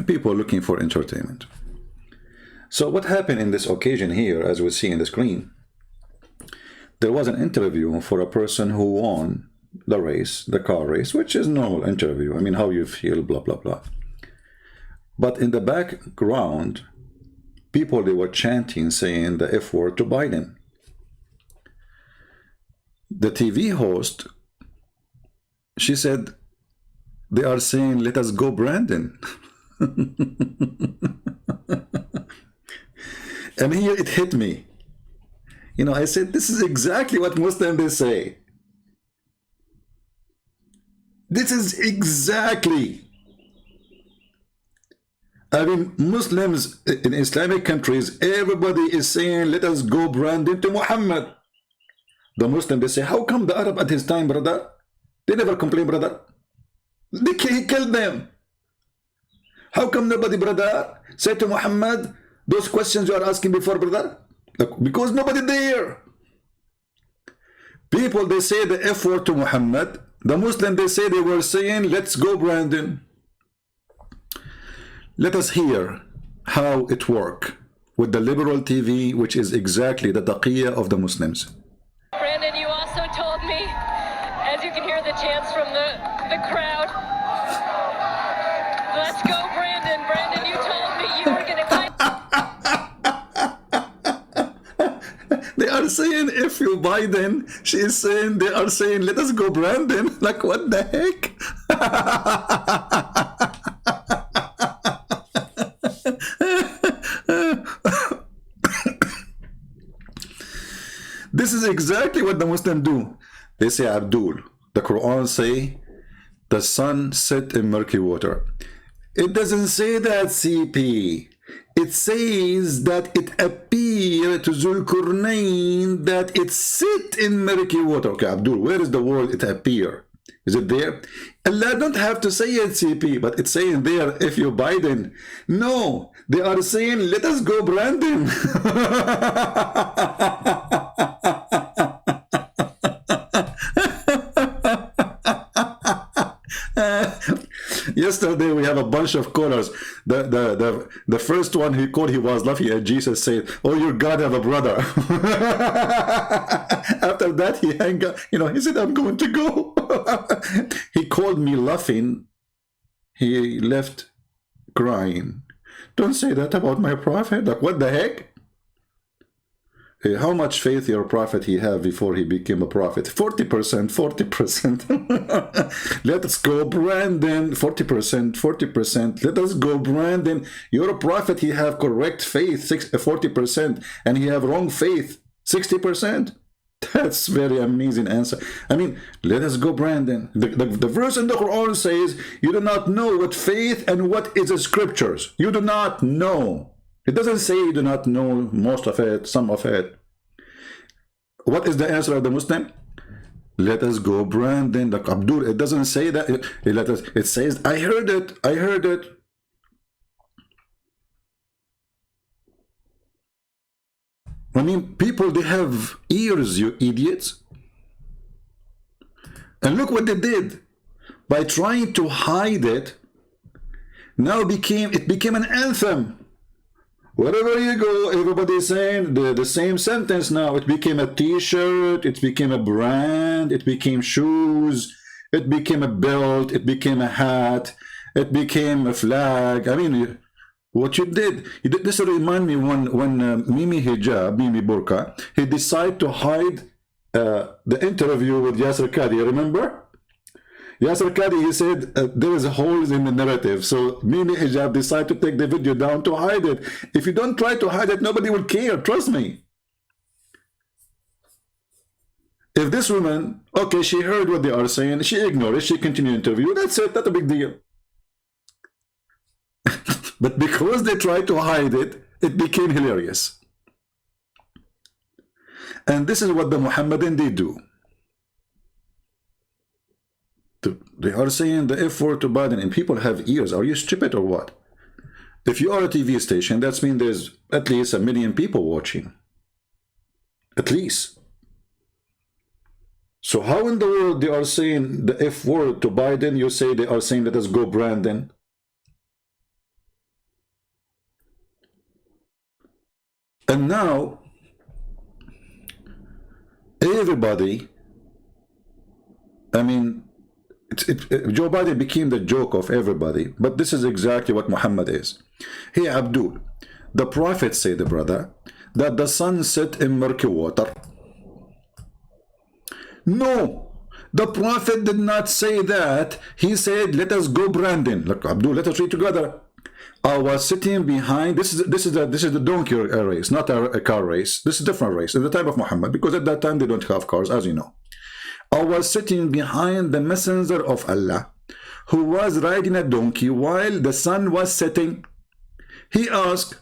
people looking for entertainment. So what happened in this occasion here, as we see in the screen, there was an interview for a person who won the race, the car race, which is normal interview. I mean, how you feel, blah, blah, blah. But in the background, people, they were chanting, saying the F word to Biden. The TV host, she said, they are saying, let us go, Brandon. And here it hit me. You know, I said, this is exactly what Muslims they say. This is exactly. I mean, Muslims in Islamic countries, everybody is saying, let us go, Brandon, to Muhammad. The Muslim, they say, how come the Arab at his time, brother? They never complain, brother. He killed them. How come nobody, brother, said to Muhammad, those questions you are asking before, brother? Look, because nobody there. People, they say the F word to Muhammad. The Muslim, they say they were saying, let's go, Brandon. Let us hear how it works with the liberal TV, which is exactly the taqiyya of the Muslims. Brandon, you also told me, as you can hear the chants from the crowd, let's go, Brandon. Brandon, you told me you were going to fight. They are saying, if you Biden, she is saying, they are saying, let us go, Brandon. Like, what the heck? This is exactly what the Muslims do. They say, Abdul, the Quran say, the sun set in murky water. It doesn't say that, CP. It says that it appeared to Zulkarnain that it sit in murky water. Okay, Abdul, where is the word it appear? Is it there? Allah don't have to say it, CP, but it's saying there, if you Biden. No, they are saying, let us go, Brandon. Yesterday we have a bunch of callers. The first one he called, he was laughing at Jesus, saying, "Oh, your God have a brother." After that he hung up. You know, he said, "I'm going to go." He called me laughing. He left crying. Don't say that about my prophet. Like, what the heck? How much faith your prophet he have before he became a prophet? 40%, 40%. Let us go, Brandon. 40%, 40%. Let us go, Brandon. Your prophet he have correct faith, 40%, and he have wrong faith, 60%. That's very amazing answer. I mean, let us go, Brandon. The verse in the Quran says, you do not know what faith and what is the scriptures. You do not know. It doesn't say you do not know most of it, some of it. What is the answer of the Muslim? Let us go, Brandon. Like Abdul, it doesn't say that. It says, I heard it. I heard it. I mean, people, they have ears, you idiots. And look what they did. By trying to hide it, now it became an anthem. Wherever you go, everybody's saying the same sentence now. It became a t-shirt, it became a brand, it became shoes, it became a belt, it became a hat, it became a flag. I mean, what you did this remind me when Mimi Hijab, Mimi Burqa, he decided to hide the interview with Yasser Qadhi, remember? Yasser Qadhi, he said there is holes in the narrative, so Mimi Hijab decided to take the video down to hide it. If you don't try to hide it, nobody will care, trust me. If this woman, okay, she heard what they are saying, she ignored it, she continued interview, that's it, not a big deal. But because they tried to hide it, it became hilarious. And this is what the Muhammadan they do. They are saying the F word to Biden, and people have ears. Are you stupid or what? If you are a TV station, that means there's at least 1 million people watching. At least. So how in the world they are saying the F word to Biden, you say they are saying let us go, Brandon? And now, everybody, I mean, Joe Biden became the joke of everybody, but this is exactly what Muhammad is. Hey, Abdul, the Prophet said, brother, that the sun set in murky water. No, the Prophet did not say that. He said, let us go, Brandon. Look, Abdul, let us read together. I was sitting behind. This is the donkey race, not a car race. This is a different race in the time of Muhammad, because at that time they don't have cars, as you know. I was sitting behind the messenger of Allah, who was riding a donkey while the sun was setting. He asked,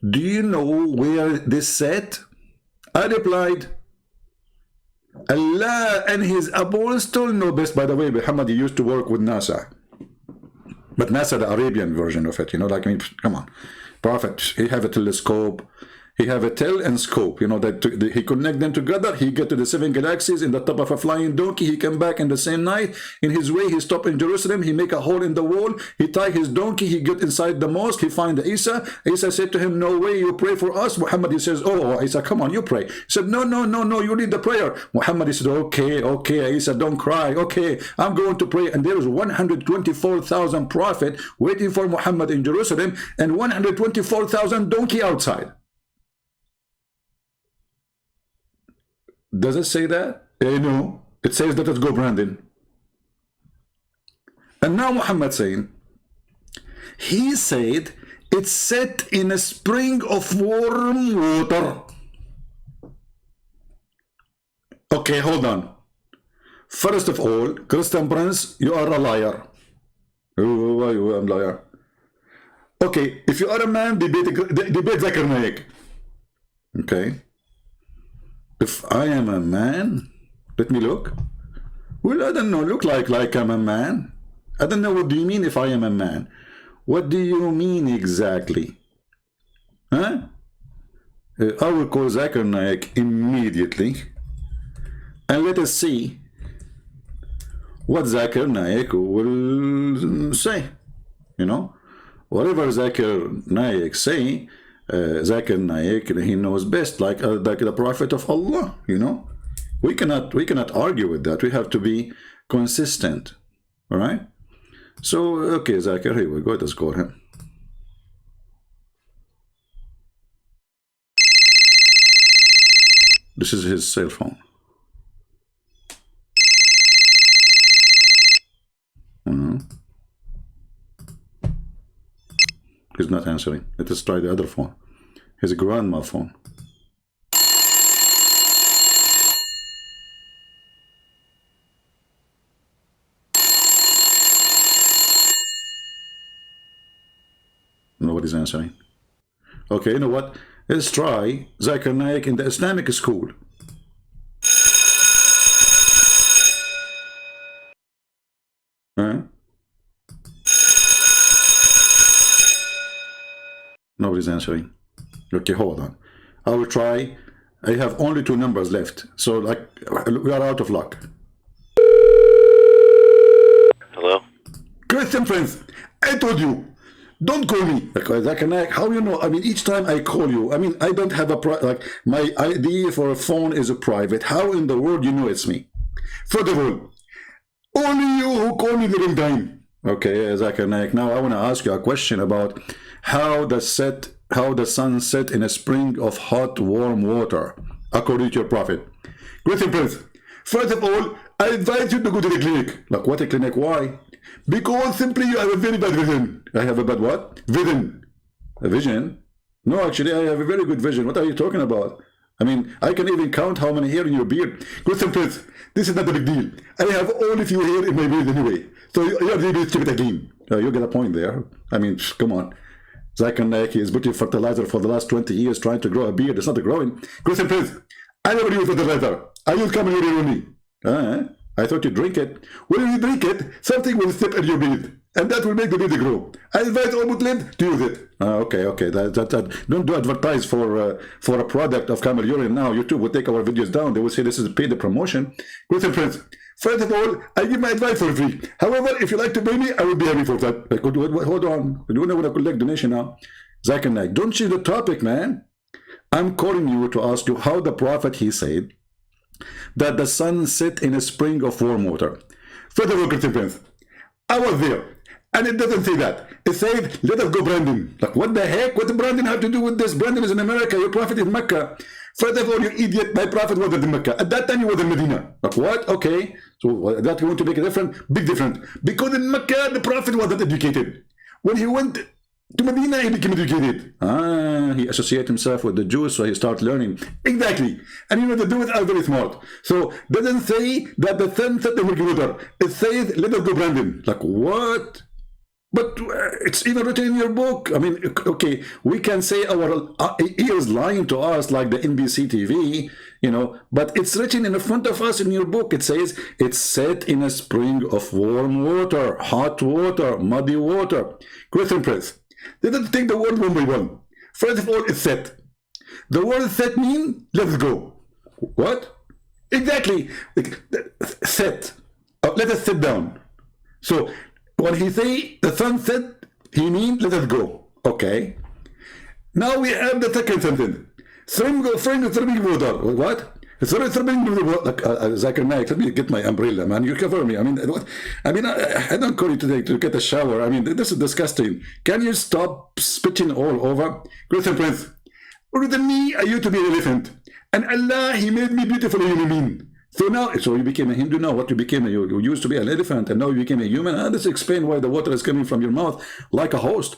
do you know where this set? I replied, Allah and his apostle know best. By the way, Muhammad used to work with NASA. But NASA, the Arabian version of it, you know, like, I mean, come on. Prophet, he have a telescope, he have a tell and scope, you know, that he connect them together, he get to the 7 galaxies in the top of a flying donkey, he come back in the same night, in his way, he stop in Jerusalem, he make a hole in the wall, he tie his donkey, he get inside the mosque, he find Isa said to him, no way, you pray for us. Muhammad, he says, oh, Isa, come on, you pray. He said, no, you lead the prayer. Muhammad, he said, okay, Isa, don't cry, okay, I'm going to pray. And there was 124,000 prophet waiting for Muhammad in Jerusalem, and 124,000 donkey outside. Does it say that? No. It says that, let's go, Brandon. And now Muhammad saying, he said, it's set in a spring of warm water. Okay, hold on. First of all, Christian Prince, you are a liar. Why you are a liar? Okay, if you are a man, debate Zakir Naik. Okay. If I am a man, let me look. Well, I don't know, look like I'm a man. I don't know, what do you mean if I am a man? What do you mean exactly? Huh? I will call Zakir Naik immediately. And let us see what Zakir Naik will say. You know, whatever Zakir Naik say, Zakir Naik, he knows best, like the Prophet of Allah. You know, we cannot argue with that. We have to be consistent. All right. So okay, Zakir, here we go. Let's call him. This is his cell phone. He's not answering. Let us try the other phone. His grandma phone. Nobody's answering. Okay, you know what? Let's try Zakir Naik in the Islamic school. Huh? Nobody's answering. Okay, hold on. I will try. I have only 2 numbers left. So, like, we are out of luck. Hello? Christian friends, I told you, don't call me. Zakir Naik, how you know? I mean, each time I call you, I mean, I don't have a, like, my ID for a phone is a private. How in the world you know it's me? First of all, only you who call me living time. Okay, Zakir Naik, now I want to ask you a question about how the sun set in a spring of hot, warm water, according to your prophet. Christian Prince, first of all, I advise you to go to the clinic. Like, what a clinic? Why? Because simply you have a very bad vision. I have a bad what? Vision. A vision? No, actually, I have a very good vision. What are you talking about? I mean, I can even count how many hair in your beard. Christian Prince, this is not a big deal. I have only few hair in my beard anyway. So you are able to keep it again. You get a point there. I mean, come on. Zakir Naik is putting fertilizer for the last 20 years trying to grow a beard. It's not growing. Christian Prince, I never use fertilizer. I use common urine only. I thought you drink it. When you drink it, something will step in your beard, and that will make the beard grow. I advise all Muslims to use it. Okay. Don't do advertise for a product of camel urine now. YouTube will take our videos down. They will say this is paid promotion. Christian Prince, first of all, I give my advice for free. However, if you like to pay me, I will be happy for that. Like, hold on. You don't want to collect donation now. Zakir Naik, don't change the topic, man. I'm calling you to ask you how the Prophet, he said that the sun set in a spring of warm water. Further, I was there, and it doesn't say that. It says, let us go, Brandon. Like, what the heck? What does Brandon have to do with this? Brandon is in America. Your Prophet is in Mecca. First of all, you idiot, my Prophet wasn't in Mecca. At that time, he was in Medina. Like, what? Okay. So that's going to make a difference? Big difference. Because in Mecca, the Prophet wasn't educated. When he went to Medina, he became educated. He associated himself with the Jews, so he started learning. Exactly. And you know, the Jews are very smart. So, doesn't say that the sun set the water. It says, let us go, Brandon. Like, what? But it's even written in your book. I mean, okay, we can say our ears lying to us like the NBC TV, you know, but it's written in front of us in your book. It says it's set in a spring of warm water, hot water, muddy water. Question, please. Let's take the word one by one. First of all, it's set. The word set means let's go. What? Exactly. Set. Let us sit down. So, when he say the sun set, he means let us go. Okay. Now we have the second sentence. Throwing water. What? Throwing water. Like Zakir Naik, let me get my umbrella, man. You cover me. I mean, I don't call you today to get a shower. I mean, this is disgusting. Can you stop spitting all over? Question, Prince. Older than me, I used to be an elephant, and Allah, He made me beautiful human being. So now, so you became a Hindu now. What you became? You used to be an elephant, and now you became a human. This explains why the water is coming from your mouth like a host.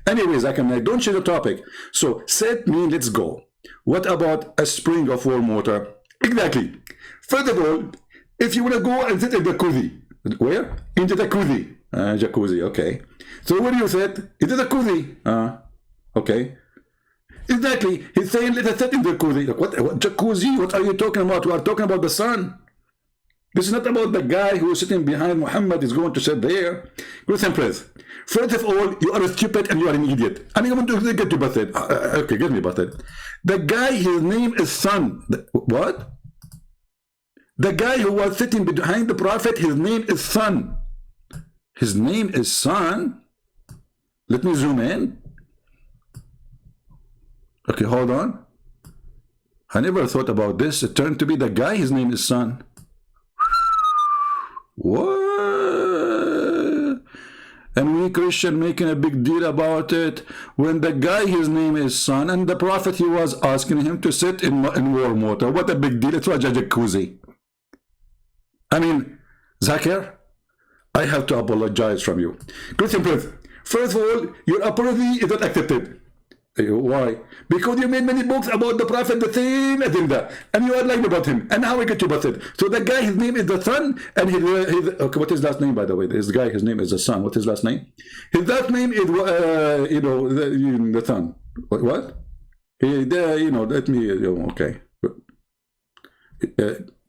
Anyways, don't change the topic. So, set means let's go. What about a spring of warm water? Exactly. First of all, if you want to go and sit in the jacuzzi, where? In the jacuzzi. Jacuzzi, okay. So where do you sit? In the jacuzzi. Okay. Exactly. He's saying let us sit in the jacuzzi. What jacuzzi? What are you talking about? We are talking about the sun. This is not about the guy who is sitting behind Mohammed is going to sit there. Listen, please. First of all, you are stupid and you are an idiot. And you want to get you busted. Okay, get me busted. The guy, his name is Sun. What? The guy who was sitting behind the Prophet, his name is Sun. His name is Sun. Let me zoom in. Okay, hold on. I never thought about this. It turned to be the guy, his name is Sun. What? And we Christian making a big deal about it when the guy, his name is Sun, and the Prophet, he was asking him to sit in warm water. What a big deal. It was a jacuzzi. I mean, Zakir, I have to apologize from you. Christian Prince, first of all, your apology is not accepted. Why? Because you made many books about the Prophet, the same agenda, and you are lying about him. And how we get you busted? So the guy, his name is the Sun, and his okay. What is his last name, by the way? This guy, his name is the Sun. What's his last name? His last name is the Sun. What? Let me. Okay.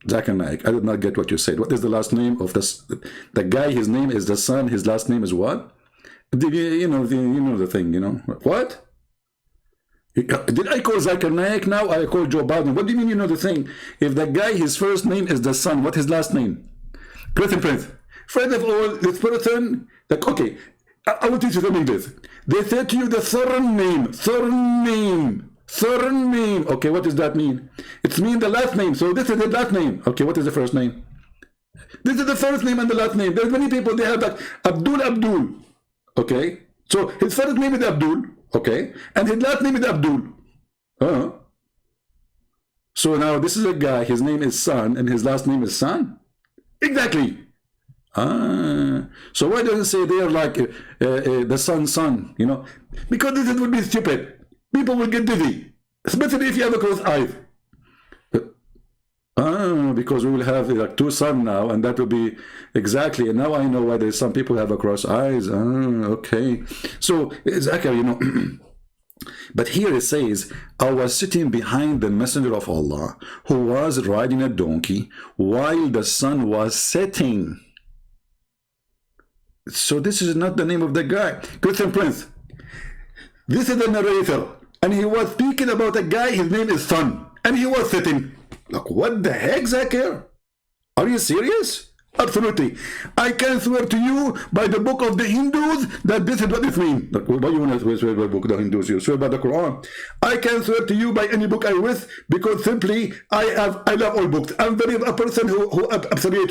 Zakir Naik, I did not get what you said. What is the last name of this? The guy, his name is the Sun. His last name is what? You know the thing. What? Did I call Zakir Naik now? I call Joe Biden. What do you mean you know the thing? If the guy, his first name is the Sun, what his last name? Prince. First of all, this person, okay, I will teach you something this. They said to you the surname. Okay, what does that mean? It means the last name. So this is the last name. Okay, what is the first name? This is the first name and the last name. There's many people, they have like Abdul. Okay, so his first name is Abdul. Okay, and his last name is Abdul. So now this is a guy, his name is Sun, and his last name is Sun? Exactly. So why doesn't it say they are like the sun, Because this would be stupid. People will get dizzy, especially if you have a closed eye. Because we will have like two sun now, and that will be exactly. And now I know why there's some people have across eyes. Okay. So Zakir, but here it says, I was sitting behind the Messenger of Allah, who was riding a donkey while the sun was setting. So this is not the name of the guy. Christian Prince. This is the narrator, and he was speaking about a guy. His name is Sun, and he was sitting. Look, what the heck, Zakir? Are you serious? Absolutely. I can swear to you by the book of the Hindus that this is what it means. Like, why do you want to swear by the book of the Hindus? You swear by the Quran. I can swear to you by any book I with, because simply I love all books. I'm very a person who appreciate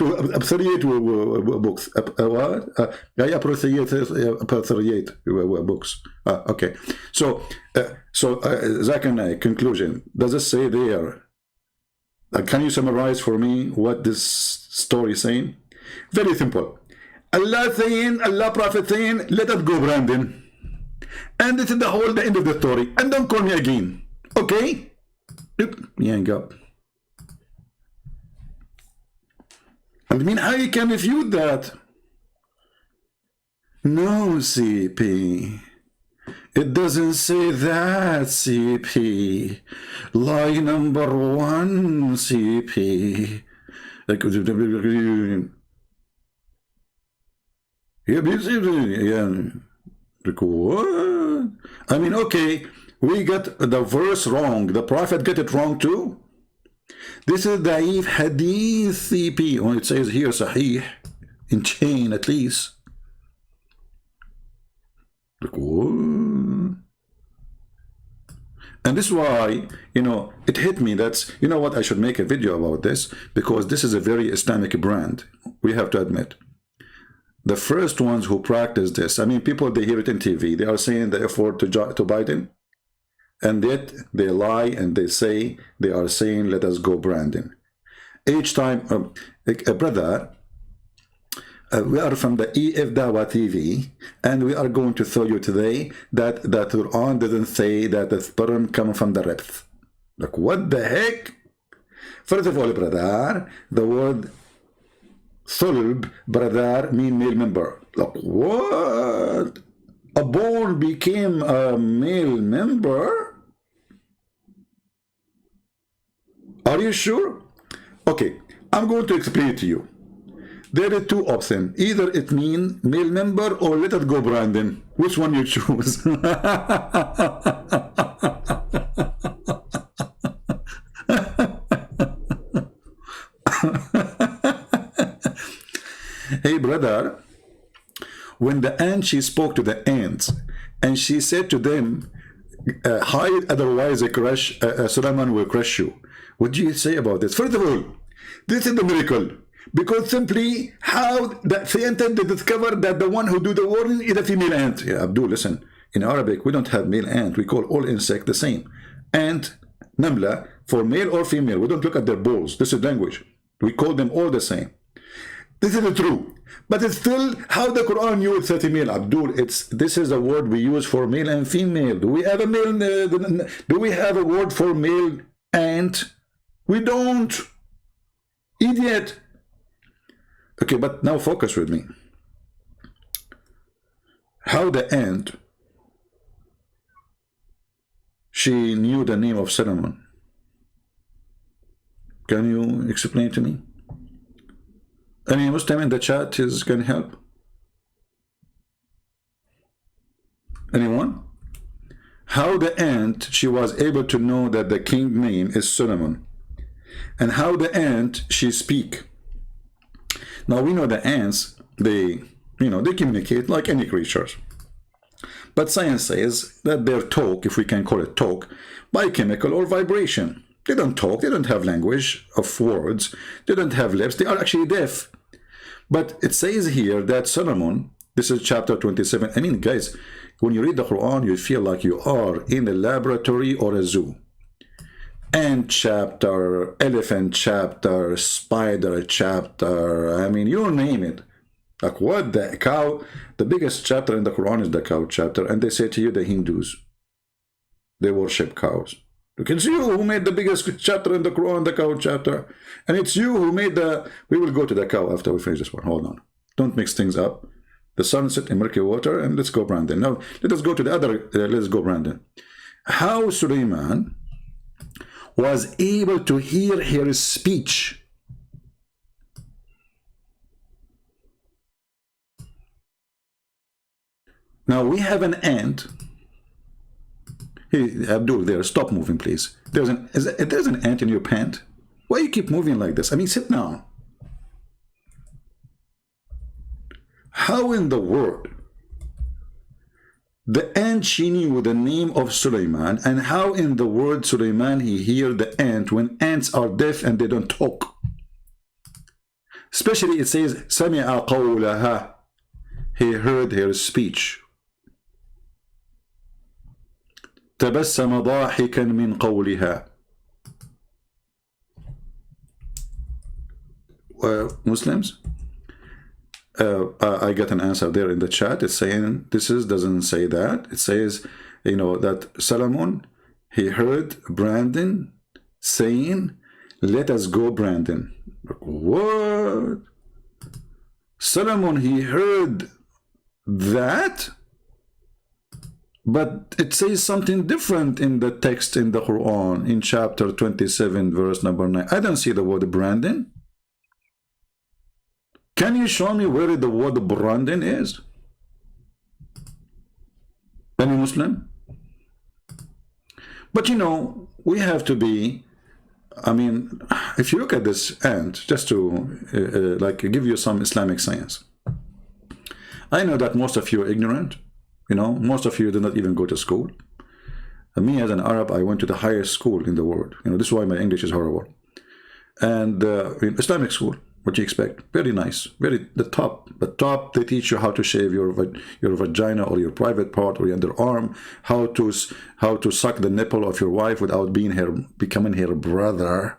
books. What? I appreciate books. Okay. So Zakir and Naik, conclusion. Does it say there? Can you summarize for me what this story is saying? Very simple. Allah saying, Allah Prophet saying, let us go, Brandon. And this is the end of the story. And don't call me again. Okay? Hang up. I mean, how you can refute that? No, CP. It doesn't say that, CP. Lie number one, CP. Yeah. What? I mean, okay, we got the verse wrong. The Prophet got it wrong too. This is Da'if Hadith, CP. When it says here Sahih, in chain at least. What? And this is why, it hit me. That's, you know what, I should make a video about this, because this is a very Islamic brand, we have to admit. The first ones who practice this, I mean, people, they hear it in TV, they are saying the effort to Biden, and yet they lie and they say, they are saying, let us go, Brandon. Each time, a brother, we are from the EF Dawah TV, and we are going to show you today that the Quran doesn't say that the sperm comes from the ribs. Like, what the heck? First of all, brother, the word sulb, brother, mean male member. Like, what? A ball became a male member? Are you sure? Okay, I'm going to explain it to you. There are two options. Either it means male member or let it go, Brandon. Which one you choose? Hey, brother, when the ant, she spoke to the ants, and she said to them, hide, otherwise Solomon will crush you. What do you say about this? First of all, this is the miracle. Because simply how the scientists discover that the one who do the warning is a female ant. Yeah, Abdul, listen. In Arabic, we don't have male ant. We call all insects the same. Ant, namla, for male or female. We don't look at their balls. This is language. We call them all the same. This is true. But it's still how the Quran uses female. Abdul, this is a word we use for male and female. Do we have a male? Do we have a word for male ant? We don't. Idiot. Okay, but now focus with me. How the ant, she knew the name of Solomon. Can you explain to me? Any Muslim in the chat can help? Anyone? How the ant, she was able to know that the king name is Solomon. And how the ant, she speak. Now we know the ants, they communicate like any creatures. But science says that their talk, if we can call it talk, by chemical or vibration. They don't talk, they don't have language of words, they don't have lips, they are actually deaf. But it says here that Solomon, this is chapter 27. I mean, guys, when you read the Quran, you feel like you are in a laboratory or a zoo. Ant chapter, elephant chapter, spider chapter, I mean, you name it. Like what? The cow, the biggest chapter in the Quran is the cow chapter, and they say to you, the Hindus, they worship cows. You can see who made the biggest chapter in the Quran, the cow chapter, and it's you who made the, we will go to the cow after we finish this one, hold on. Don't mix things up. The sunset in murky water, and let's go, Brandon. Now, let us go to the other, let's go, Brandon. How Suleiman was able to hear her speech. Now we have an ant. Hey, Abdul, there, stop moving, please. There's an ant in your pant. Why you keep moving like this? I mean, sit down. how in the world the ant she knew the name of Suleiman, and how in the world Suleiman he hear the ant when ants are deaf and they don't talk? Especially it says سمع قولها, he heard her speech. تبسم ضاحكا من قولها. Muslims, I got an answer there in the chat. It's saying doesn't say that. It says, you know, that Solomon, he heard Brandon saying, "Let us go, Brandon." What? Solomon, he heard that, but it says something different in the text in the Quran in chapter 27, verse number 9. I don't see the word Brandon. Can you show me where the word Brandon is? Any Muslim? But you know, we have to be, I mean, if you look at this ant, just to like give you some Islamic science. I know that most of you are ignorant. You know, most of you do not even go to school. Me as an Arab, I went to the highest school in the world. You know, this is why my English is horrible. And in Islamic school, what you expect? Very nice, very the top. They teach you how to shave your vagina or your private part or your underarm, how to suck the nipple of your wife without becoming her brother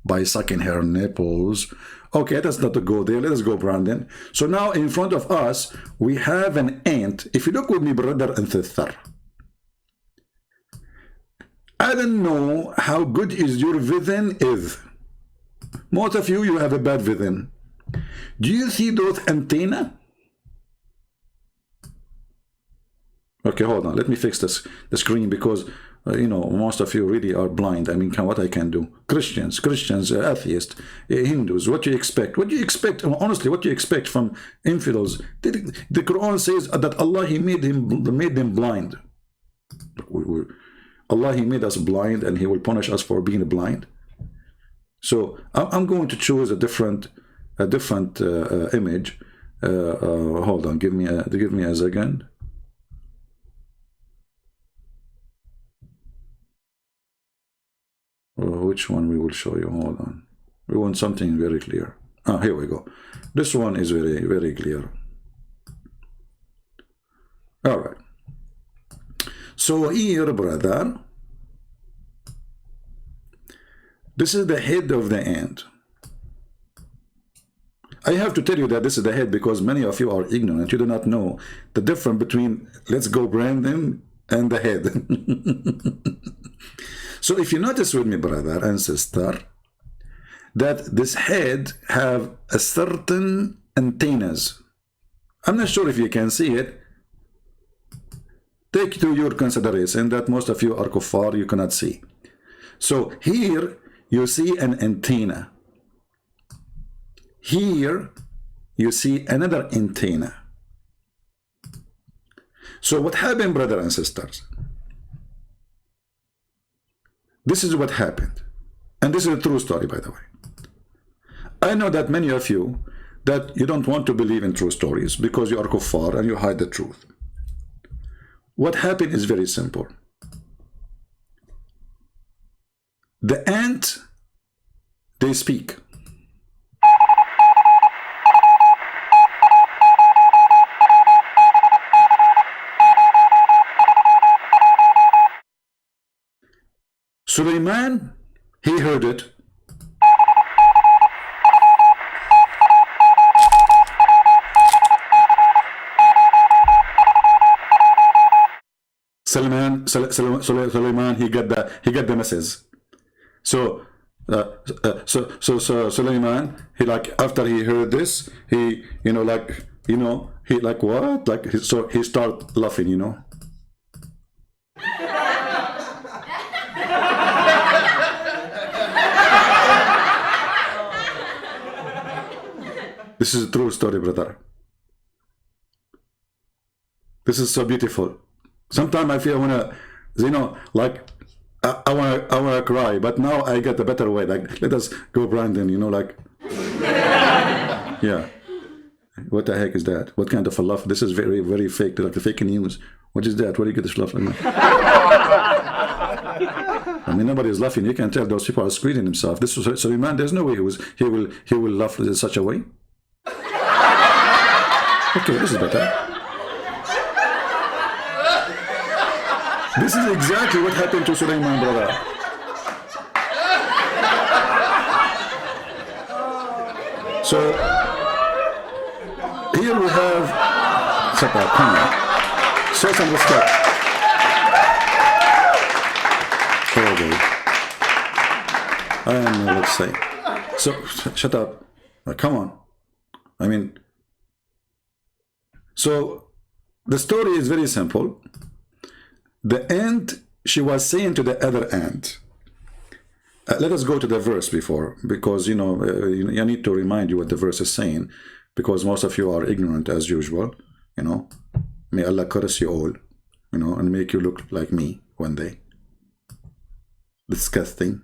by sucking her nipples. Okay, let's not go there. Let us go, Brandon. So now in front of us we have an ant. If you look with me, brother and sister, I don't know how good is your vision is. Most of you have a bad vision. Do you see those antenna? Okay, hold on. Let me fix the screen because, you know, most of you really are blind. I mean, what I can do. Christians, atheists, Hindus, what do you expect? What do you expect? Honestly, what do you expect from infidels? The Quran says that Allah, He made them blind. Allah, He made us blind and He will punish us for being blind. So I'm going to choose a different image. Hold on, give me a second. Which one we will show you? Hold on. We want something very clear. Here we go. This one is very, very clear. All right. So here, brother, this is the head of the ant. I have to tell you that this is the head because many of you are ignorant. You do not know the difference between let's go Brandon and the head. So if you notice with me, brother and sister, that this head have a certain antennas. I'm not sure if you can see it. Take to your consideration that most of you are kuffar, you cannot see. So here you see an antenna. Here you see another antenna. So what happened, brothers and sisters? This is what happened. And this is a true story, by the way. I know that many of you, that you don't want to believe in true stories because you are kuffar and you hide the truth. What happened is very simple. The ant, they speak. Suleiman, he heard it. Suleiman, he got the message. So Suleiman, he like after he heard this, he he like what? Like so he start laughing, you know. This is a true story, brother. This is so beautiful. Sometimes I feel I wanna, you know, like I wanna cry, but now I get a better way. Like, let us go, Brandon. You know, like, yeah. What the heck is that? What kind of a laugh? This is very, very fake, like the fake news. What is that? Where do you get this laugh like that? I mean, nobody is laughing. You can tell those people are squeezing themselves. This was so, man. There's no way he will laugh in such a way. Okay, this is better. This is exactly what happened to Sulaiman, brother. So here we have come on. Show some respect. Oh boy. I don't know what to say. So shut up. Come on. I mean, so the story is very simple. The ant, she was saying to the other ant. Let us go to the verse before, because I need to remind you what the verse is saying, because most of you are ignorant as usual. May Allah curse you all, and make you look like me one day. Disgusting.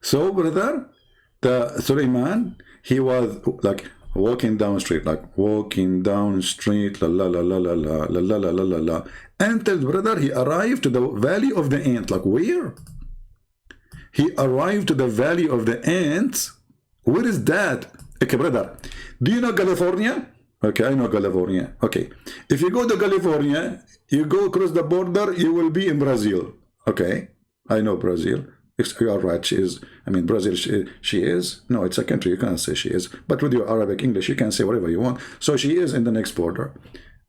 So, brother, the Sulaiman, he was like walking down street, la la la la la la la la la la la. Until, brother, he arrived to the valley of the ant. Like where? He arrived to the valley of the ants. Where is that? Okay, brother. Do you know California? Okay, I know California. Okay. If you go to California, you go across the border, you will be in Brazil. Okay. I know Brazil. You are right. She is. I mean, Brazil, she is. No, it's a country. You can't say she is. But with your Arabic English, you can say whatever you want. So she is in the next border.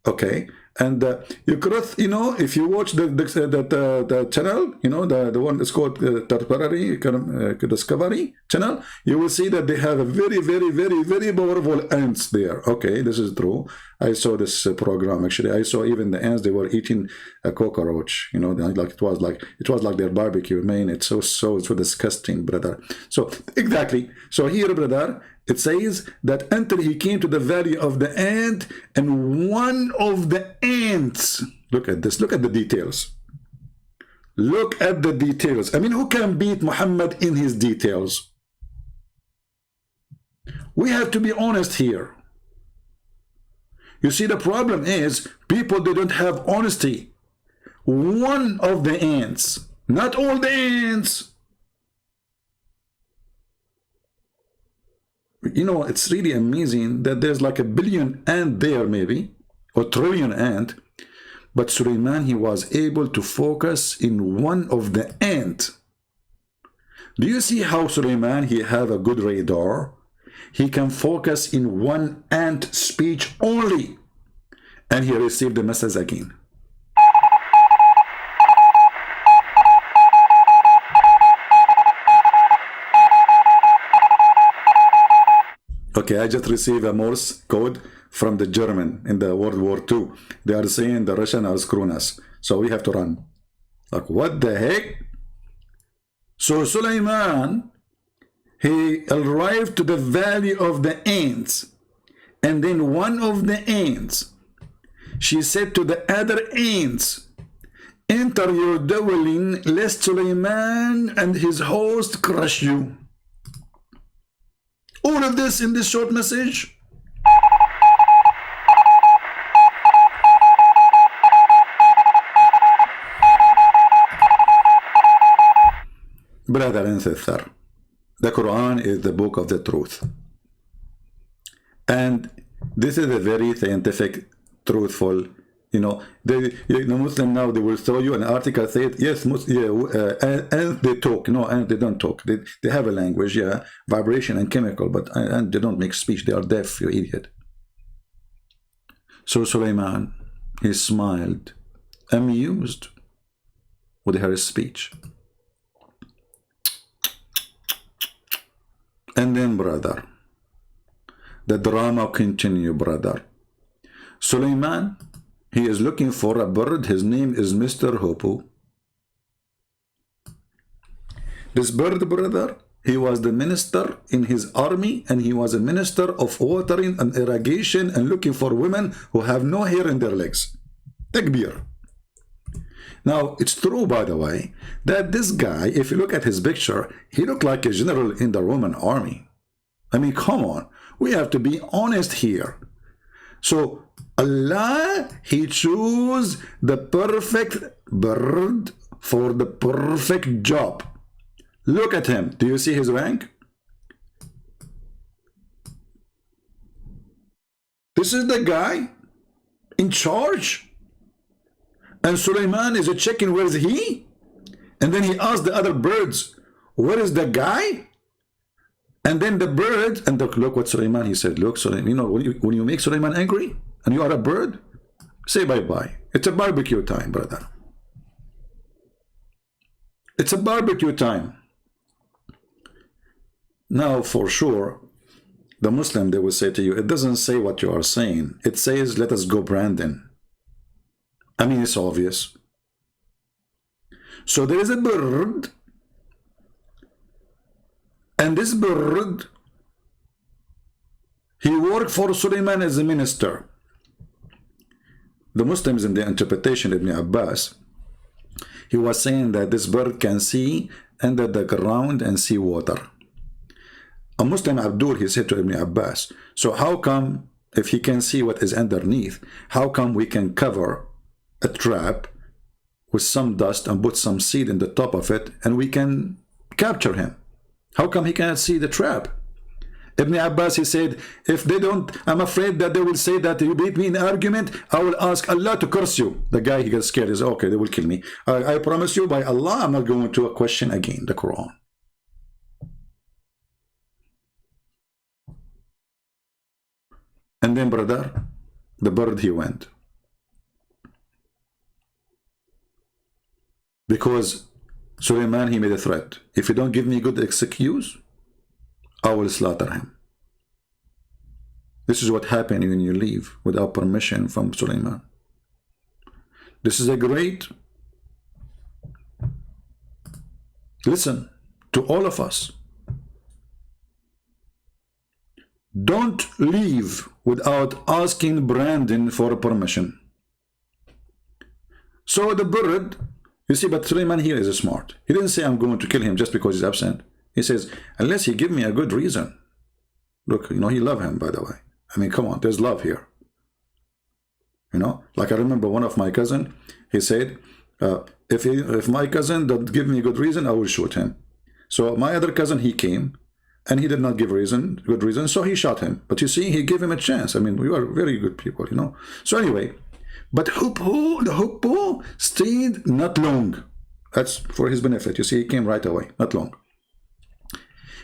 Okay. And you cross, if you watch the channel, the one that's called Tarparari Discovery channel, you will see that they have a very, very, very, very powerful ants there. Okay, this is true. I saw this program actually. I saw even the ants, they were eating a cockroach. Like it was like their barbecue. Man, it's so disgusting, brother. So exactly. So here, brother, it says that until he came to the valley of the ant, and one of the ants, look at this, look at the details. Look at the details. I mean, who can beat Muhammad in his details? We have to be honest here. You see, the problem is people, they don't have honesty. One of the ants, not all the ants. It's really amazing that there's like 1 billion ant there, maybe, or trillion ant, but Sulaiman, he was able to focus in one of the ant. Do you see how Sulaiman, he have a good radar? He can focus in one ant speech only, and he received the message again. Okay, I just received a Morse code from the German in the World War II. They are saying the Russian are screwing us, so we have to run. Like, what the heck? So Sulaiman, he arrived to the valley of the ants, and then one of the ants, she said to the other ants, enter your dwelling, lest Sulaiman and his host crush you. All of this in this short message. Brother and sister, the Quran is the book of the truth. And this is a very scientific, truthful, the Muslim now, they will show you an article said, yes, and they talk. No, and they don't talk. They have a language, yeah, vibration and chemical, but and they don't make speech. They are deaf, you idiot. So Sulaiman, he smiled, amused with her speech. And then, brother, the drama continue, brother. Sulaiman, he is looking for a bird. His name is Mr. Hoopoe. This bird, brother, he was the minister in his army, and he was a minister of watering and irrigation and looking for women who have no hair in their legs. Takbir. Now, it's true, by the way, that this guy, if you look at his picture, he looked like a general in the Roman army. I mean, come on. We have to be honest here. So Allah, He chose the perfect bird for the perfect job. Look at him. Do you see his rank? This is the guy in charge. And Sulaiman is checking where is he? And then he asked the other birds, where is the guy? And then the bird, and look what Sulaiman, he said, look, Sulaiman, you know, when you make Sulaiman angry and you are a bird, say bye-bye. It's a barbecue time, brother. It's a barbecue time. Now, for sure, the Muslim, they will say to you, it doesn't say what you are saying. It says, let us go Brandon. I mean, it's obvious. So there is a bird, and this bird, he worked for Sulaiman as a minister. The Muslims, in the interpretation of Ibn Abbas, he was saying that this bird can see under the ground and see water. A Muslim, Abdul, he said to Ibn Abbas, so how come, if he can see what is underneath, how come we can cover a trap with some dust and put some seed in the top of it and we can capture him? How come he cannot see the trap? Ibn Abbas, he said, if they don't, I'm afraid that they will say that you beat me in argument, I will ask Allah to curse you. The guy, he got scared. He said, okay, they will kill me. I promise you by Allah, I'm not going to question again the Quran. And then, brother, the bird, he went. Because Sulaiman, he made a threat. If you don't give me good excuse, I will slaughter him. This is what happened when you leave without permission from Sulaiman. This is a great lesson to all of us. Don't leave without asking Brandon for permission. So the bird, you see, but Sulaiman here is smart. He didn't say I'm going to kill him just because he's absent. He says, unless he give me a good reason. Look, you know, he love him, by the way. I mean, come on, there's love here. You know, like I remember one of my cousin, he said, if my cousin don't give me a good reason, I will shoot him. So my other cousin, he came, and he did not give good reason, so he shot him. But you see, he gave him a chance. I mean, we are very good people, you know. So anyway, but the hoopoe stayed not long. That's for his benefit. You see, he came right away, not long.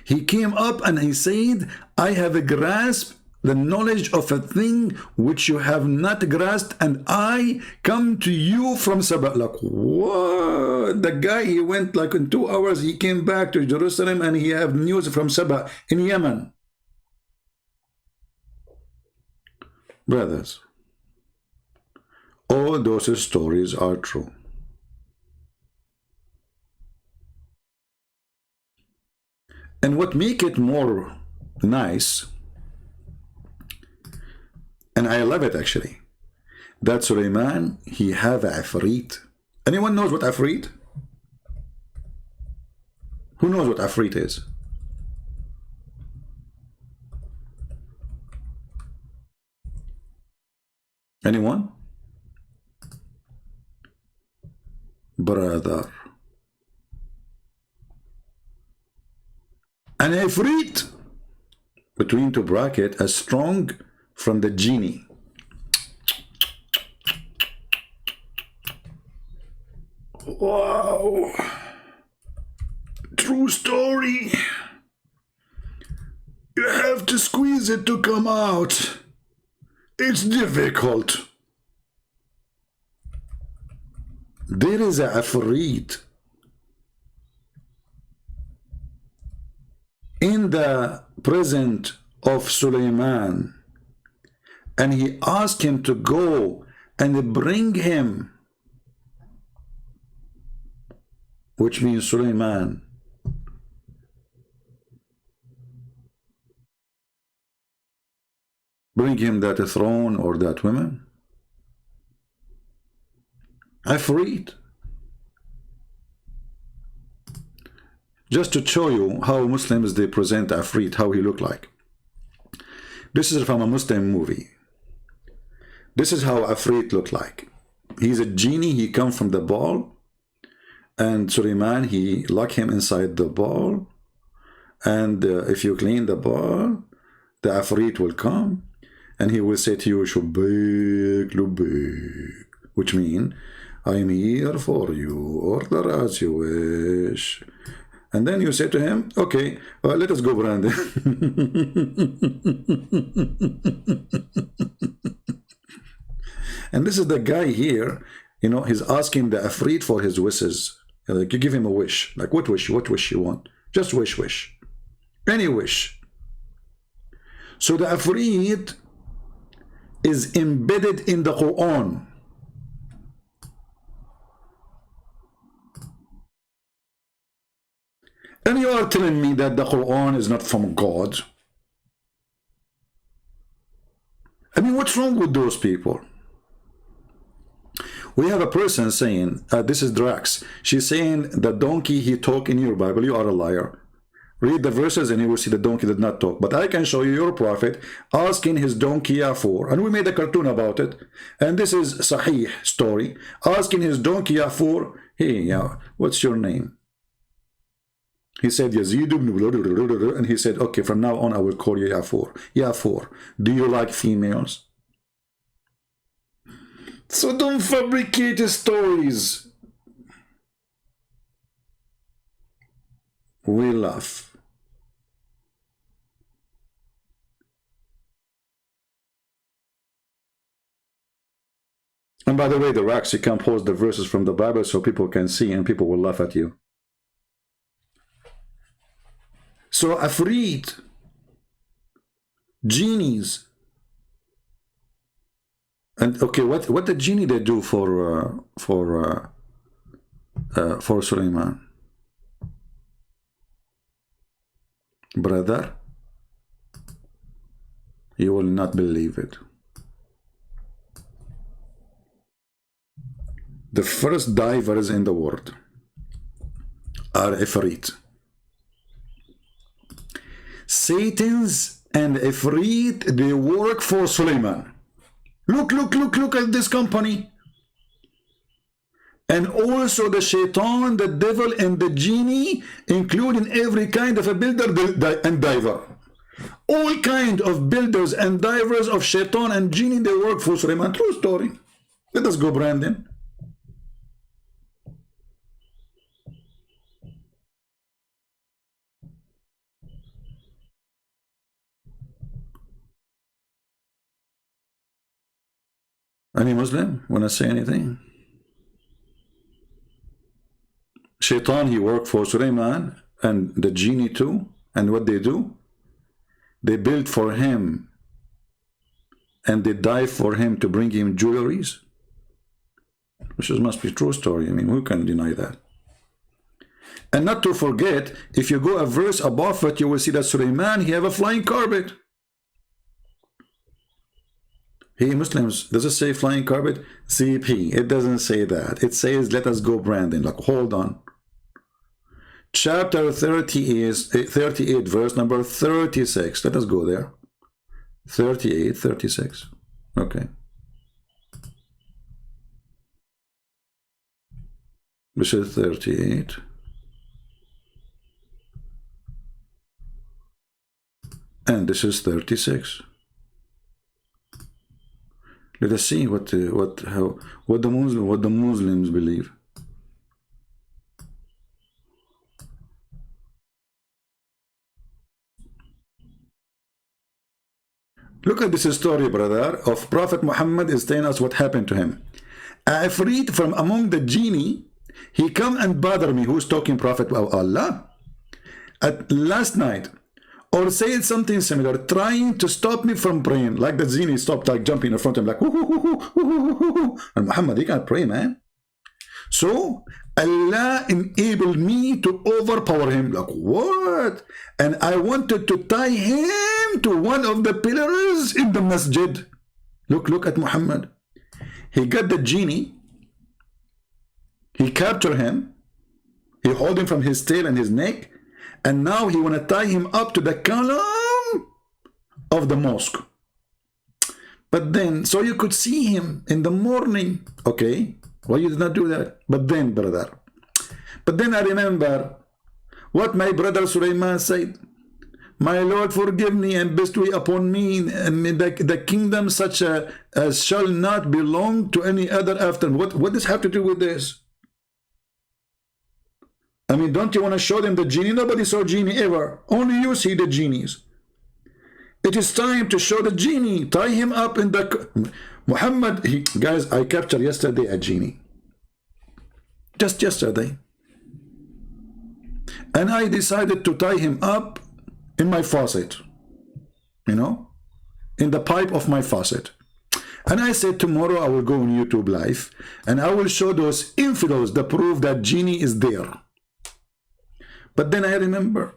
He came up and he said, I have grasped the knowledge of a thing which you have not grasped, and I come to you from Saba. Like, what? The guy, he went like in 2 hours, he came back to Jerusalem and he have news from Saba in Yemen. Brothers, all those stories are true. And what make it more nice, and I love it actually, that Sulaiman, he have a Afrit. Anyone knows what Afrit? Who knows what Afrit is? Anyone? Brother. An Afrit, between two brackets, as strong from the genie. Wow. True story. You have to squeeze it to come out. It's difficult. There is a Afrit in the presence of Sulaiman, and he asked him to go and bring him, which means Sulaiman. Bring him that throne or that woman. Afrit. Just to show you how Muslims, they present Afrit, how he looked like. This is from a Muslim movie. This is how Afrit looked like. He's a genie. He comes from the ball, and Suleiman, he lock him inside the ball, and if you clean the ball, the Afrit will come, and he will say to you, Shubik Lubik, which means, I am here for you, order as you wish. And then you say to him, okay, let us go, Brandon. And this is the guy here, you know, he's asking the Afrit for his wishes. Like, you give him a wish. Like, what wish you want? Just wish. Any wish. So the Afrit is embedded in the Quran. And you are telling me that the Quran is not from God? I mean, what's wrong with those people? We have a person saying, this is Drax. She's saying the donkey he talk in your Bible. You are a liar. Read the verses and you will see the donkey did not talk. But I can show you your prophet asking his donkey for, and we made a cartoon about it. And this is Sahih story. Asking his donkey for, hey, what's your name? He said, Yazid ibn, and he said, okay, from now on I will call you Yafour. Yafour, do you like females? So don't fabricate stories. We laugh. And by the way, the racks, you can post the verses from the Bible so people can see and people will laugh at you. So Afrit, genies, and okay, what the genie they do for Suleiman? Brother, you will not believe it. The first divers in the world are Ifrit. Satans and Ifrit, they work for Suleiman. Look at this company. And also the shaitan, the devil, and the genie, including every kind of a builder and diver. All kind of builders and divers of shaitan and genie, they work for Suleiman. True story. Let us go, Brandon. Any Muslim want to say anything? Shaitan, he worked for Suleiman and the genie too. And what they do? They build for him and they dive for him to bring him jewelries. Which must be a true story. I mean, who can deny that? And not to forget, if you go a verse above it, you will see that Suleiman, he have a flying carpet. Hey, Muslims, does it say flying carpet? CP, it doesn't say that. It says, let us go, Brandon. Like, hold on. Chapter 30 is 38, verse number 36. Let us go there. 38, 36. Okay. This is 38. And this is 36. Let us see what the Muslims believe. Look at this story, brother, of Prophet Muhammad is telling us what happened to him. A Ifrit from among the genie, he come and bother me. Who's talking, Prophet of Allah? At last night, or said something similar, trying to stop me from praying, like the genie stopped, like jumping in front of him, like, and Muhammad, he can't pray, man. So Allah enabled me to overpower him. Like, what? And I wanted to tie him to one of the pillars in the masjid. Look at Muhammad. He got the genie. He captured him. He hold him from his tail and his neck. And now he want to tie him up to the column of the mosque. But then, so you could see him in the morning. Okay, why you did not do that? But then, brother, but then I remember what my brother Sulaiman said. My Lord, forgive me and bestow upon me the kingdom such as shall not belong to any other after. What does have to do with this? I mean, don't you want to show them the genie? Nobody saw genie ever. Only you see the genies. It is time to show the genie. Tie him up in the... Muhammad, guys, I captured yesterday a genie. Just yesterday. And I decided to tie him up in my faucet. You know? In the pipe of my faucet. And I said, tomorrow I will go on YouTube Live and I will show those infidels the proof that genie is there. But then I remember.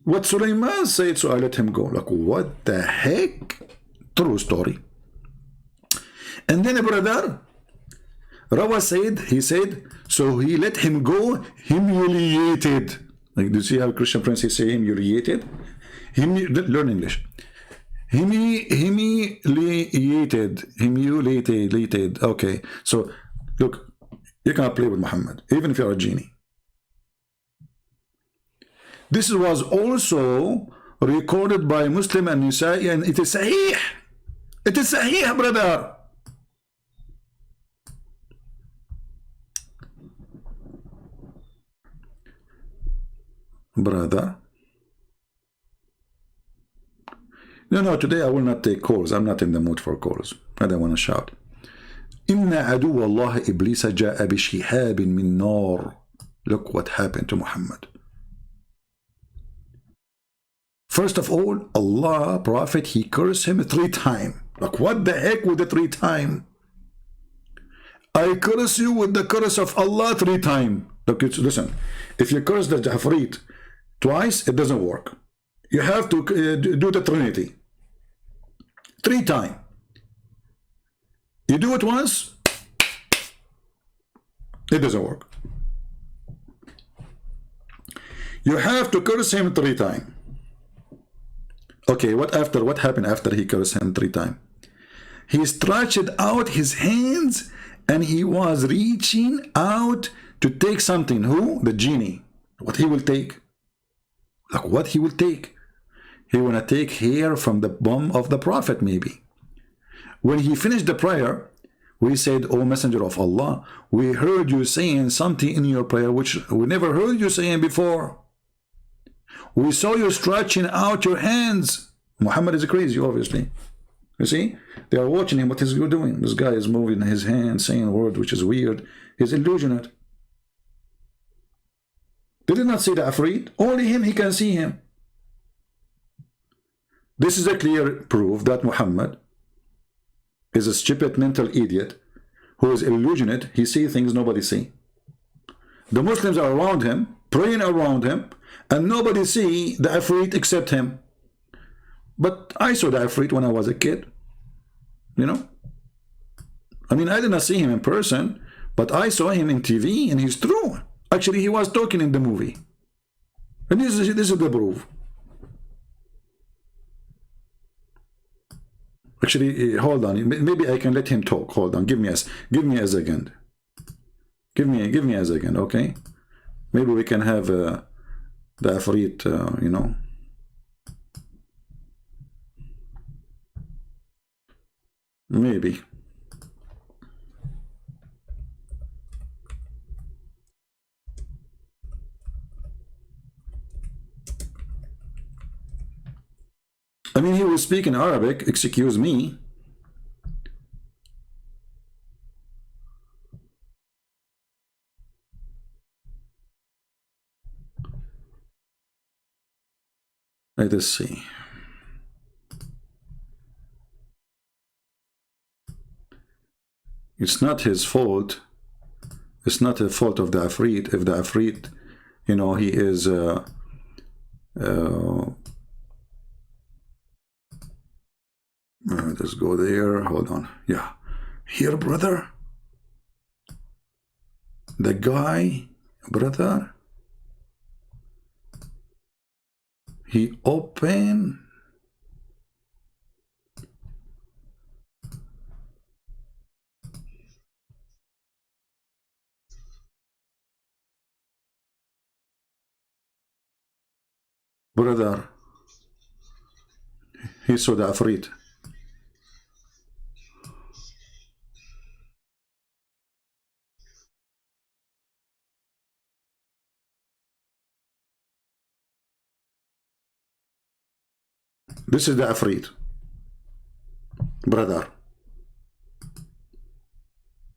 What Sulaiman said, so I let him go. Like, what the heck? True story. And then a brother, Rawa said, he said, so he let him go humiliated. Like, do you see how Christian princes say humiliated? Learn English. Humiliated. Okay. So, look, you cannot play with Muhammad, even if you're a genie. This was also recorded by Muslim and Nisa'i, and it is sahih. It is sahih, brother. No, today I will not take calls. I'm not in the mood for calls. I don't want to shout. إن عدو الله إبليس جاء بشهاب من نار. Look what happened to Muhammad. First of all, Allah, Prophet, he cursed him 3 times. Like, what the heck with the 3 times? I curse you with the curse of Allah 3 times. Look, listen, if you curse the Jafrit twice, it doesn't work. You have to do the Trinity 3 times. You do it once, it doesn't work. You have to curse him 3 times. Okay, what happened after he cursed him 3 times? He stretched out his hands and he was reaching out to take something. Who? The genie. What he will take? Like, what he will take? He will take hair from the bum of the Prophet, maybe. When he finished the prayer, we said, O Messenger of Allah, we heard you saying something in your prayer which we never heard you saying before. We saw you stretching out your hands. Muhammad is crazy, obviously. You see? They are watching him. What is he doing? This guy is moving his hands, saying a word which is weird. He's illusionate. They did not see the Afreed. Only him, he can see him. This is a clear proof that Muhammad is a stupid mental idiot who is illusionate. He sees things nobody see. The Muslims are around him, praying around him, and nobody see the Afreed except him. But I saw the Afreed when I was a kid. You know? I mean, I did not see him in person, but I saw him in TV, and he's true. Actually, he was talking in the movie. And this is the proof. Actually, hold on. Maybe I can let him talk. Hold on. Give me a second. Give me a second, okay? Maybe we can have the Afreed, you know. Maybe. I mean, he will speak in Arabic, excuse me. Let us see. It's not his fault. It's not the fault of the Afreed. If the Afreed, you know, he is let's go there. Hold on. Yeah. Here, brother. The guy, brother. he opened. Brother, he saw the Afrit. This is the Afrit, brother.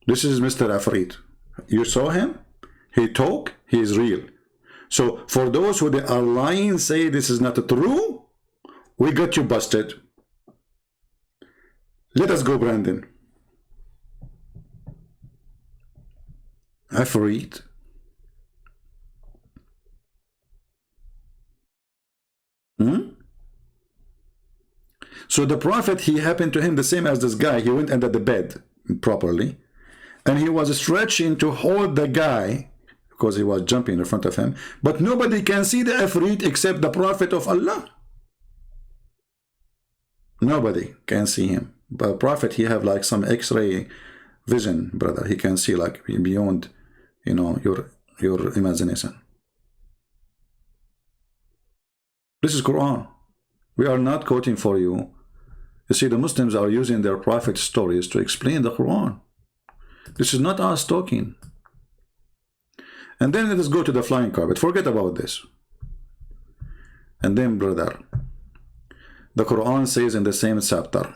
This is Mr. Afrit. You saw him? He talk, he is real. So for those who they are lying, say this is not true, we got you busted. Let us go, Brandon. Afrit. So the prophet, he happened to him the same as this guy. He went under the bed properly, and he was stretching to hold the guy because he was jumping in front of him. But nobody can see the Afrit except the prophet of Allah. Nobody can see him. But prophet, he have like some X-ray vision, brother. He can see like beyond, you know, your imagination. This is Quran. We are not quoting for you. You see, the Muslims are using their prophet stories to explain the Quran. This is not us talking. And then let us go to the flying carpet. Forget about this. And then, brother, the Quran says in the same chapter,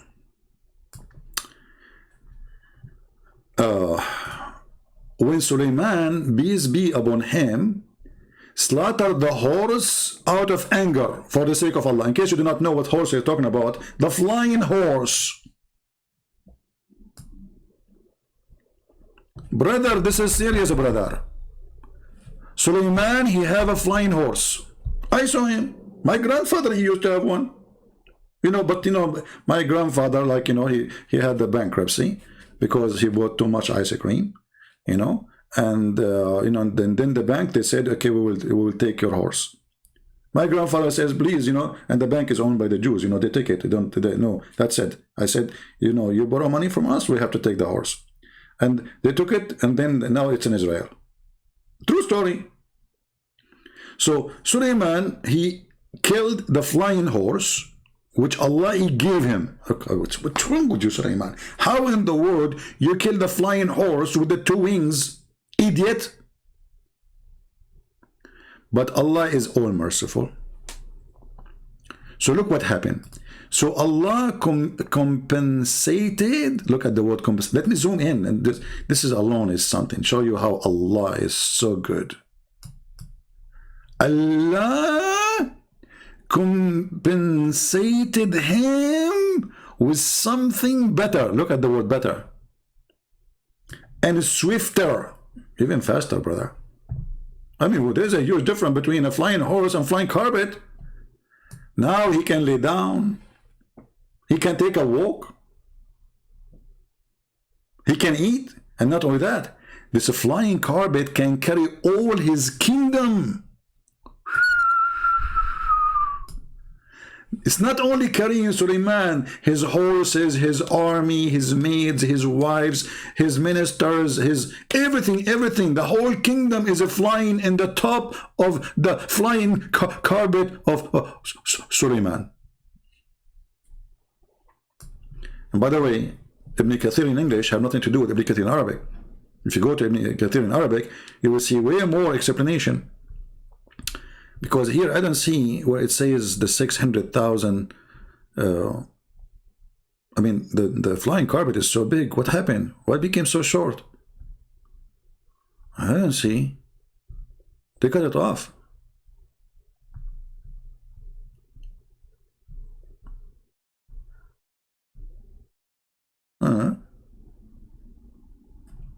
when Sulaiman, peace be upon him, slaughtered the horse out of anger for the sake of Allah. In case you do not know what horse you're talking about, the flying horse. Brother, this is serious, brother. Sulaiman, he have a flying horse. I saw him. My grandfather, he used to have one. You know, but you know, my grandfather, like, you know, he had the bankruptcy because he bought too much ice cream, you know. And you know, then the bank, they said, okay, we will take your horse. My grandfather says, please, you know, and the bank is owned by the Jews, you know, they take it. No, that's it. I said, you know, you borrow money from us, we have to take the horse. And they took it, and then now it's in Israel. True story. So Sulaiman, he killed the flying horse, which Allah, he gave him. What's wrong with you, Sulaiman? How in the world you kill the flying horse with the two wings? Idiot. But Allah is all merciful. So look what happened. So Allah compensated. Look at the word compensate. Let me zoom in, and this is alone is something. Show you how Allah is so good. Allah compensated him with something better. Look at the word better. And swifter. Even faster, brother. I mean, well, there's a huge difference between a flying horse and flying carpet. Now he can lay down. He can take a walk. He can eat. And not only that, this flying carpet can carry all his kingdom. It's not only carrying Sulaiman, his horses, his army, his maids, his wives, his ministers, his everything. The whole kingdom is flying in the top of the flying carpet of Sulaiman. And by the way, Ibn Kathir in English have nothing to do with Ibn Kathir in Arabic. If you go to Ibn Kathir in Arabic, you will see way more explanation. Because here I don't see where it says the 600,000. I mean, the flying carpet is so big. What happened? Why it became so short? I don't see. They cut it off.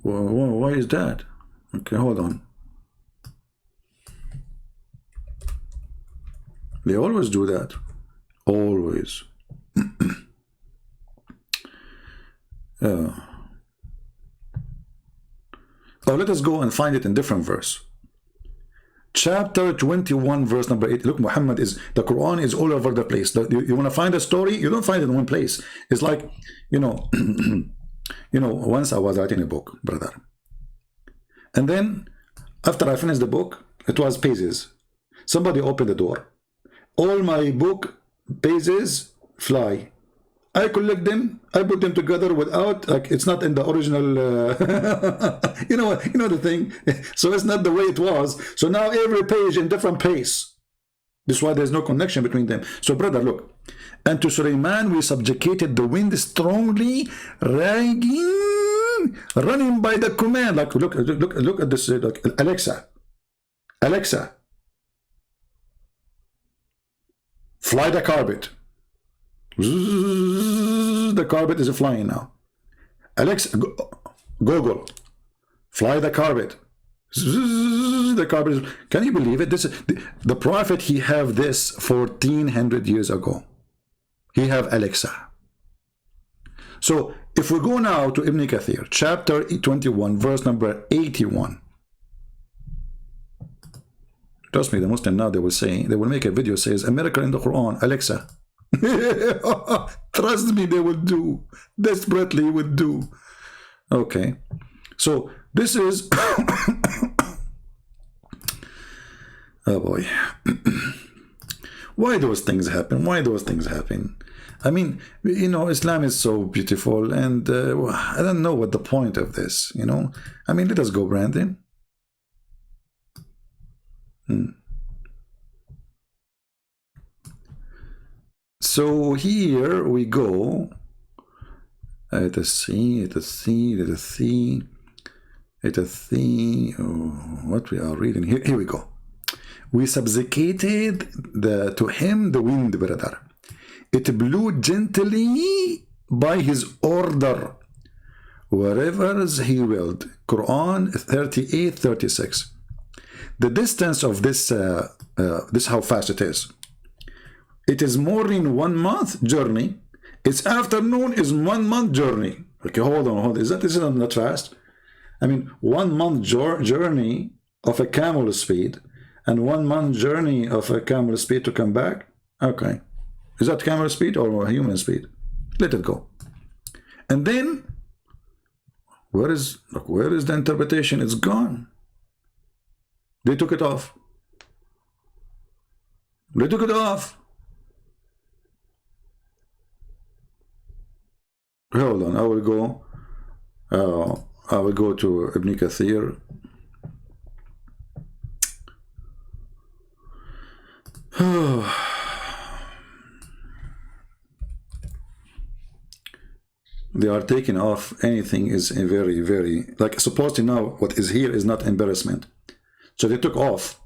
Why is that? Okay, hold on. They always do that. Always. Oh, let us go and find it in different verse. chapter 21, verse number 8. Look, Muhammad is, the Quran is all over the place. You want to find a story, you don't find it in one place. It's like, you know, once I was writing a book, brother. And then after I finished the book, it was pages. Somebody opened the door. All my book pages fly. I collect them, I put them together without, like, it's not in the original, you know the thing. So it's not the way it was. So now every page in different place. This is why there's no connection between them. So brother, look. And to Sulaiman we subjugated the wind strongly, running by the command. Like, look at this. Like, Alexa, fly the carpet. The carpet is flying now. Alexa, Google, fly the carpet. The carpet is, can you believe it? This is the prophet. He have this 1400 years ago. He have Alexa. So if we go now to Ibn Kathir, chapter 21, verse number 81. Trust me, the Muslim now, they will say, they will make a video says a miracle in the Quran, Alexa. Trust me, they will do. Desperately would do. Okay. So this is oh boy. Why those things happen? Why those things happen? I mean, you know, Islam is so beautiful, and I don't know what the point of this, you know. I mean, let us go, Brandon. So here we go. Let us see. What we are reading here. Here we go. We subjugated to him the wind, brother. It blew gently by his order, wherever he willed. Quran 38:36. The distance of this, this how fast it is. It is morning 1 month journey. Its afternoon is 1 month journey. Okay, hold on. Is that not fast? I mean, 1 month journey of a camel speed and 1 month journey of a camel speed to come back. Okay, is that camel speed or human speed? Let it go. And then where is the interpretation? It's gone. They took it off. They took it off. Hold on, I will go to Ibn Kathir. They are taking off anything is a very, like, supposedly now what is here is not embarrassment. So they took off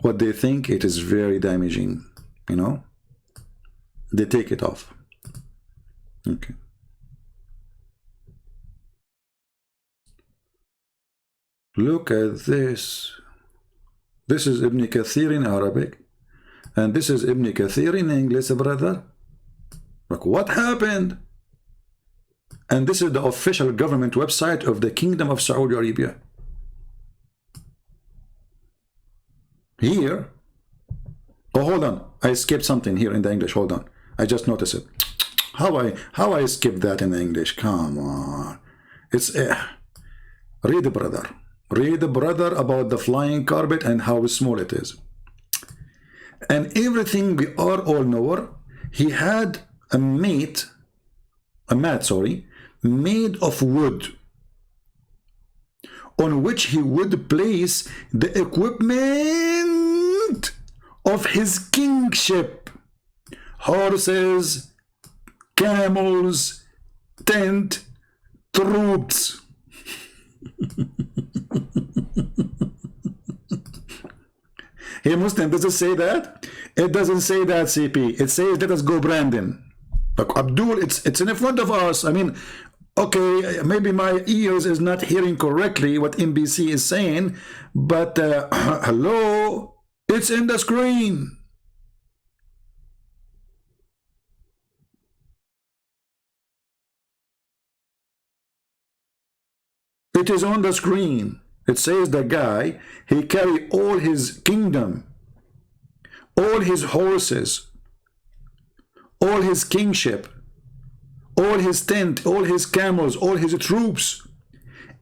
what they think it is very damaging, you know. They take it off. Okay. Look at this. This is Ibn Kathir in Arabic, and this is Ibn Kathir in English, brother. Look what happened. And this is the official government website of the Kingdom of Saudi Arabia. Here. Oh, hold on. I skipped something here in the English. Hold on. I just noticed it. How I skipped that in English? Come on. It's read, brother. Read, brother, about the flying carpet and how small it is. And everything we are all know. He had a mat, made of wood, on which he would place the equipment of his kingship: horses, camels, tent, troops. Hey, Muslim, does it say that? It doesn't say that, CP. It says, let us go, Brandon. Look, Abdul, it's in front of us. I mean, okay, maybe my ears is not hearing correctly what NBC is saying, but hello, it's in the screen. It is on the screen. It says the guy, he carried all his kingdom, all his horses, all his kingship, all his tent, all his camels, all his troops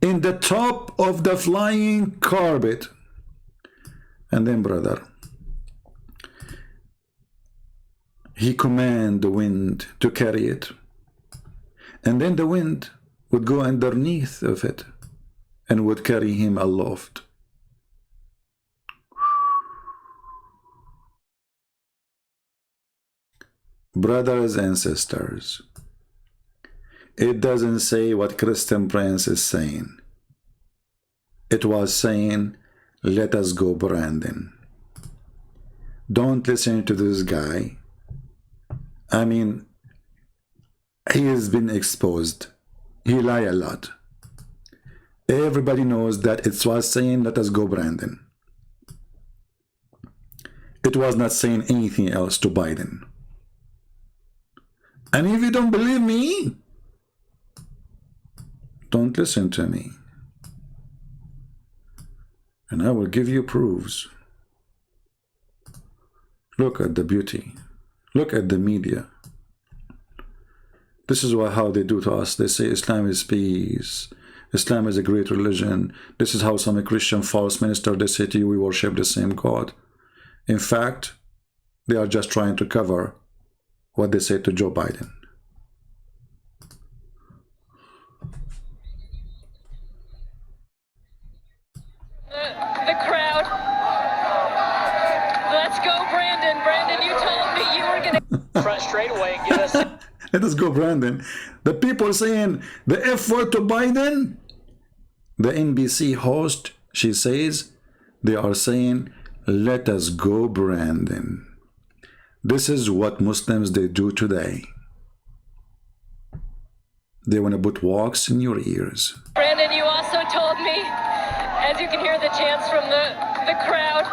in the top of the flying carpet. And then, brother, he commanded the wind to carry it. And then the wind would go underneath of it and would carry him aloft. Brothers and sisters, it doesn't say what Christian Prince is saying. It was saying, let us go, Brandon. Don't listen to this guy. I mean, he has been exposed. He lied a lot. Everybody knows that it was saying, let us go, Brandon. It was not saying anything else to Biden. And if you don't believe me, don't listen to me. And I will give you proofs. Look at the beauty. Look at the media. This is how they do to us. They say Islam is peace. Islam is a great religion. This is how some Christian false minister, they say to you, we worship the same God. In fact, they are just trying to cover what they say to Joe Biden. The crowd. Let's go, Brandon. Brandon, you told me you were going to front straightaway and get us. Let us go, Brandon. The people saying the F word to Biden, the NBC host, she says, they are saying, let us go, Brandon. This is what Muslims, they do today. They want to put wax in your ears. Brandon, you also told me, as you can hear the chants from the crowd,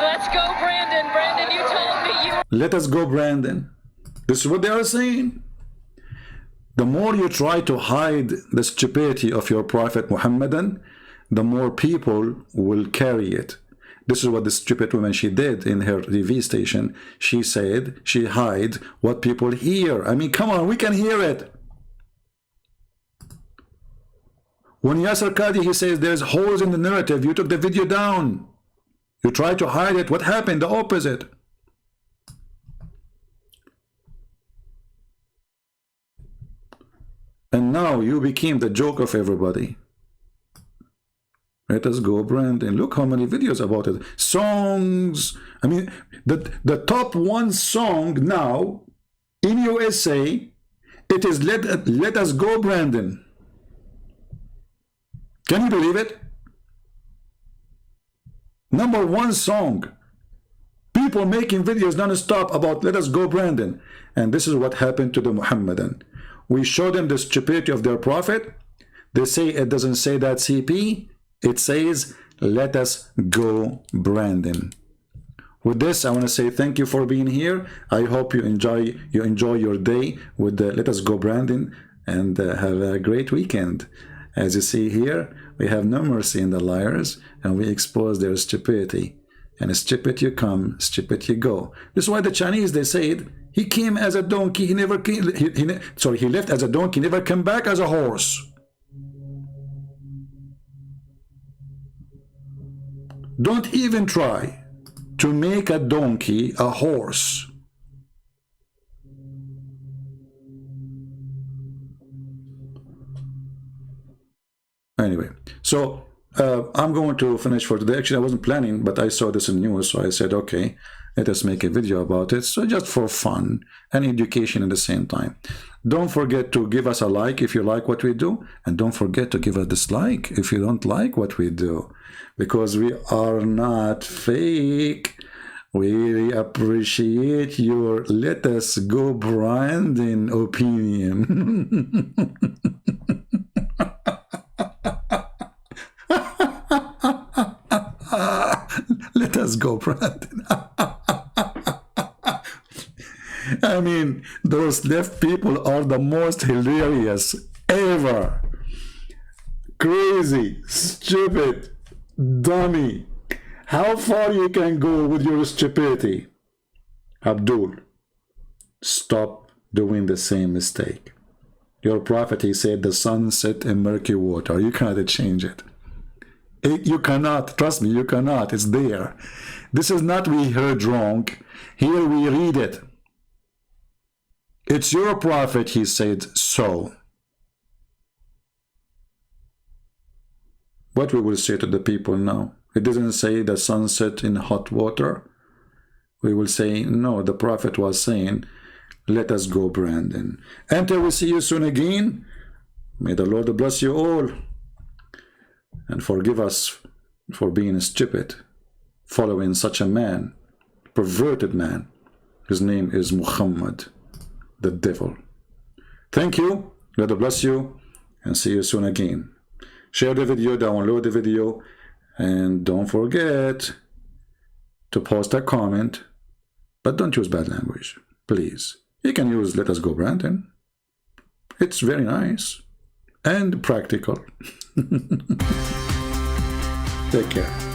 let's go, Brandon. Brandon, you told me you... Let us go, Brandon. This is what they are saying. The more you try to hide the stupidity of your Prophet Muhammadan, the more people will carry it. This is what the stupid woman, she did in her TV station. She said she hide what people hear. I mean, come on, we can hear it. When Yasser Qadhi, he says there's holes in the narrative, you took the video down. You tried to hide it. What happened? The opposite. And now you became the joke of everybody. Let us go, Brandon. Look how many videos about it. Songs. I mean, the top one song now in USA, it is let us go, Brandon. Can you believe it? Number one song. People making videos non-stop about let us go, Brandon. And this is what happened to the Muhammadan. We show them the stupidity of their prophet. They say it doesn't say that CP. It says, let us go, Brandon. With this, I want to say thank you for being here. I hope you enjoy your day with the let us go, Brandon, and have a great weekend. As you see here, we have no mercy in the liars, and we expose their stupidity. And stupid you come, stupid you go. This is why the Chinese, they said, he came as a donkey, he never came, he left as a donkey, never came back as a horse. Don't even try to make a donkey a horse. Anyway, so I'm going to finish for today. Actually, I wasn't planning, but I saw this in news, so I said, okay, let us make a video about it. So just for fun and education at the same time. Don't forget to give us a like if you like what we do, and don't forget to give us a dislike if you don't like what we do, because we are not fake. We appreciate your let us go, Brandon opinion. Let us go, Brandon. I mean, those left people are the most hilarious ever. crazy, stupid, dummy. How far you can go with your stupidity? Abdul, stop doing the same mistake. Your prophet, he said, the sun set in murky water. You cannot change it. You cannot. Trust me, you cannot. It's there. This is not we heard wrong. Here we read it. It's your prophet, he said so. What we will say to the people now? It doesn't say the sun set in hot water. We will say, no, the prophet was saying, let us go, Brandon. Until we see you soon again, may the Lord bless you all and forgive us for being stupid, following such a man, perverted man. His name is Muhammad, the devil. Thank you, God bless you, and see you soon again. Share the video, download the video, and don't forget to post a comment, but don't use bad language, please. You can use let us go, Brandon. It's very nice and practical. Take care.